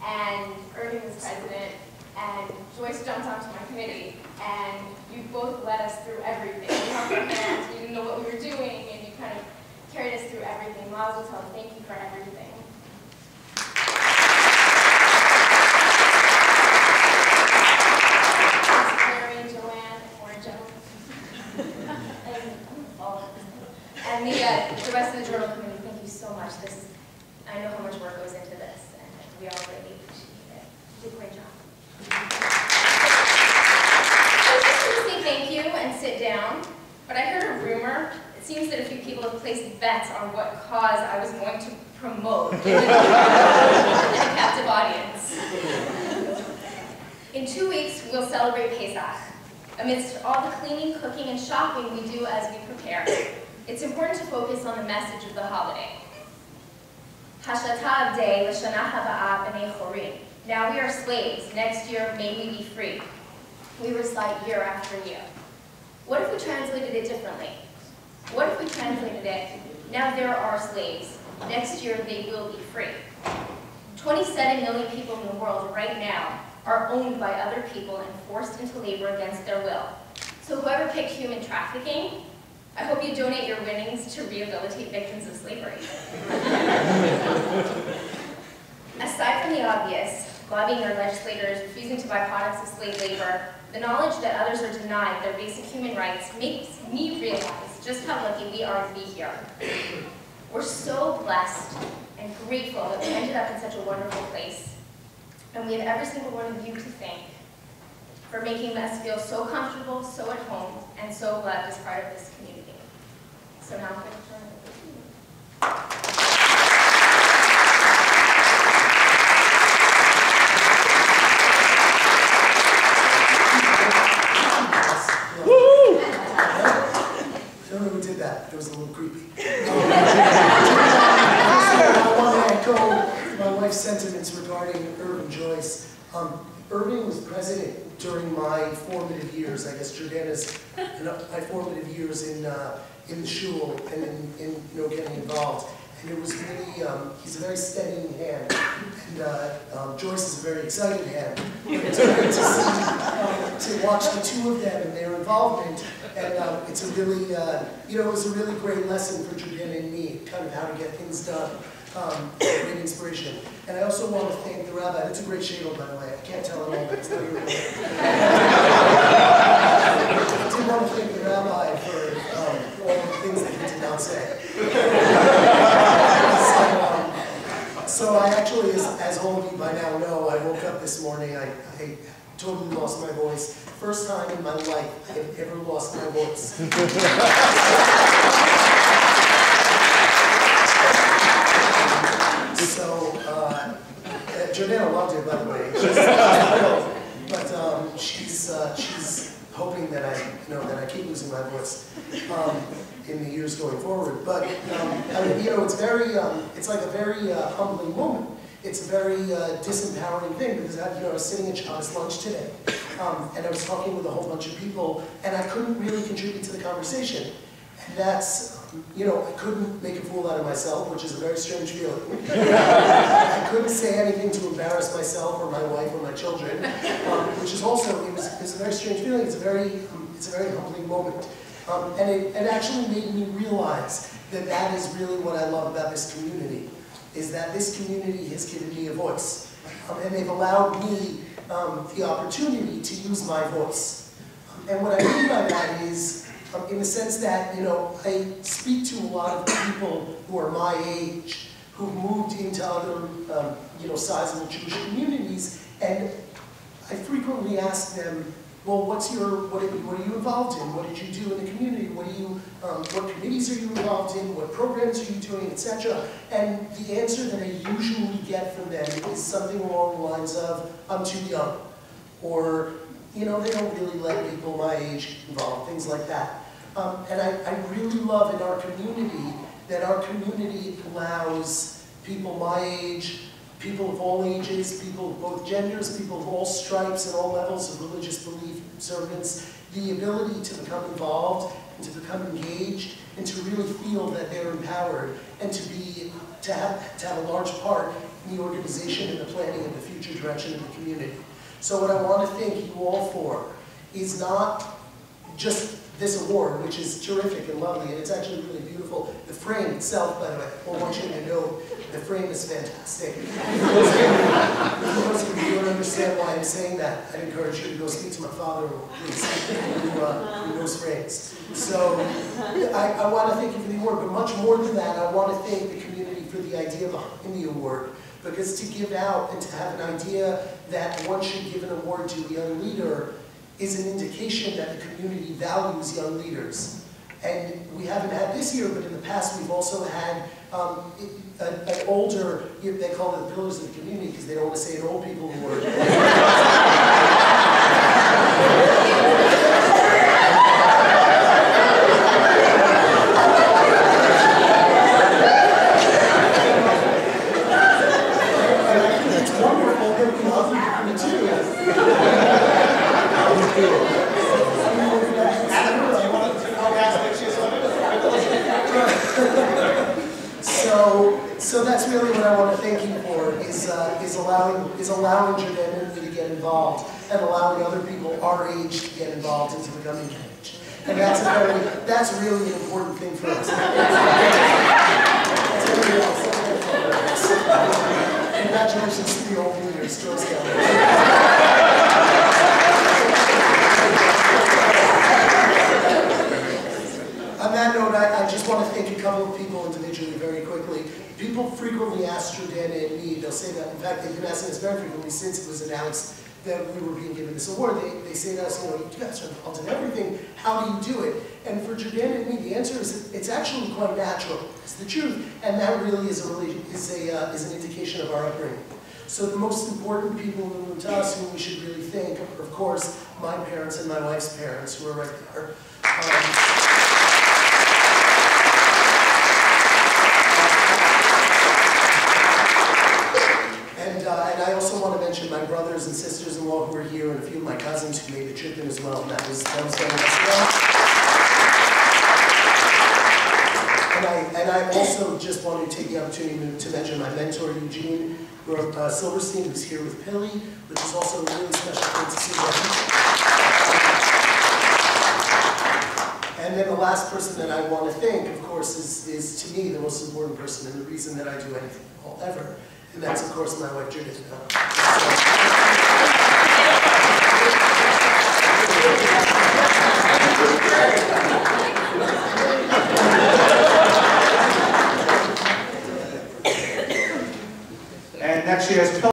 and Irving was president, and Joyce jumped onto my committee, and you both led us through everything. We held our hands, we didn't know what we were doing, and you kind of carried us through everything. Mazel tov, thank you for everything. And the rest of the journal committee, thank you so much. I know how much work goes into this, and we all really appreciate it. You did a great job. I was just going to say thank you and sit down, but I heard a rumor. It seems that a few people have placed bets on what cause I was going to promote in a captive audience. In 2 weeks, we'll celebrate Pesach. Amidst all the cleaning, cooking, and shopping we do as we prepare, it's important to focus on the message of the holiday. Hashlata Avdei l'shana haba'ah b'nei chorim. Now we are slaves. Next year, may we be free. We recite year after year. What if we translated it differently? What if we translated it, now there are slaves. Next year, they will be free. 27 million people in the world right now are owned by other people and forced into labor against their will. So whoever picked human trafficking, I hope you donate your winnings to rehabilitate victims of slavery. Aside from the obvious, lobbying our legislators, refusing to buy products of slave labor, the knowledge that others are denied their basic human rights makes me realize just how lucky we are to be here. We're so blessed and grateful that we ended up in such a wonderful place. And we have every single one of you to thank for making us feel so comfortable, so at home, and so loved as part of this community. So now I'm going to turn it over to you. I don't know who did that. It was a little creepy. I want to echo my wife's sentiments regarding Irving Joyce. Irving was president during my formative years. I guess Jordana's my formative years in the shul and in getting involved. And it was really, he's a very steadying hand, and Joyce is a very excited hand. But it's great to watch the two of them and their involvement, and it's a really, it was a really great lesson for Jordana and me, kind of how to get things done. Great inspiration. And I also want to thank the rabbi. That's a great shadle, by the way. I can't tell it all, but it's not even I did want to thank the rabbi for all the things that he did not say. So I actually, as all of you by now know, I woke up this morning, I totally lost my voice. First time in my life I have ever lost my voice. So, Jordana loved it, by the way. But she's hoping that I keep losing my voice in the years going forward. But I mean, it's like a very humbling moment. It's a very disempowering thing because I was sitting at Shabbos lunch today, and I was talking with a whole bunch of people, and I couldn't really contribute to the conversation. And that's, I couldn't make a fool out of myself, which is a very strange feeling. I couldn't say anything to embarrass myself or my wife or my children, which is also, it's a very strange feeling. It's a very humbling moment. And it actually made me realize that is really what I love about this community, is that this community has given me a voice. And they've allowed me the opportunity to use my voice. And what I mean by that is, in the sense that, I speak to a lot of people who are my age, who've moved into other, sizable Jewish communities, and I frequently ask them, well, what are you involved in? What did you do in the community? What committees are you involved in? What programs are you doing, etc.? And the answer that I usually get from them is something along the lines of, I'm too young, or, they don't really let people my age involved, things like that. And I really love in our community that our community allows people my age, people of all ages, people of both genders, people of all stripes and all levels of religious belief and observance, the ability to become involved and to become engaged and to really feel that they're empowered and to have a large part in the organization and the planning of the future direction of the community. So what I want to thank you all for is not just this award, which is terrific and lovely, and it's actually really beautiful. The frame itself, by the way, I want you to know, the frame is fantastic. For those of you who don't understand why I'm saying that, I'd encourage you to go speak to my father, please, who knows frames. So I want to thank you for the award, but much more than that, I want to thank the community for the idea behind the award. Because to give out and to have an idea that one should give an award to a young leader is an indication that the community values young leaders. And we haven't had this year, but in the past we've also had an older, they call it the pillars of the community because they don't want to say an old people award. It's wonderful that we love you too. So that's really what I want to thank you for, is allowing Jordana and me to get involved, and allowing other people our age to get involved into becoming engaged. And that's really an important thing for us. Congratulations to the old leaders, Joyce. On that note, I just want to thank a couple of people individually very quickly. People frequently ask Jordana and me, they'll say that, in fact, they've been asking us very frequently since it was announced that we were being given this award. They say to us, you know, you guys are involved in everything, how do you do it? And for Jordana and me, the answer is it's actually quite natural. It's the truth, and that really is an indication of our upbringing. So the most important people in the room to us whom we should really thank are, of course, my parents and my wife's parents, who are right there. And I also want to mention my brothers and sisters-in-law who are here, and a few of my cousins who made the trip in as well, and that was very nice of them. And I also just wanted to take the opportunity to mention my mentor, Eugene Silverstein, who's here with Pilly, which is also a really special thing to see them. And then the last person that I want to thank, of course, is to me the most important person and the reason that I do anything ever. And that's, of course, my wife, Jordana. And next she has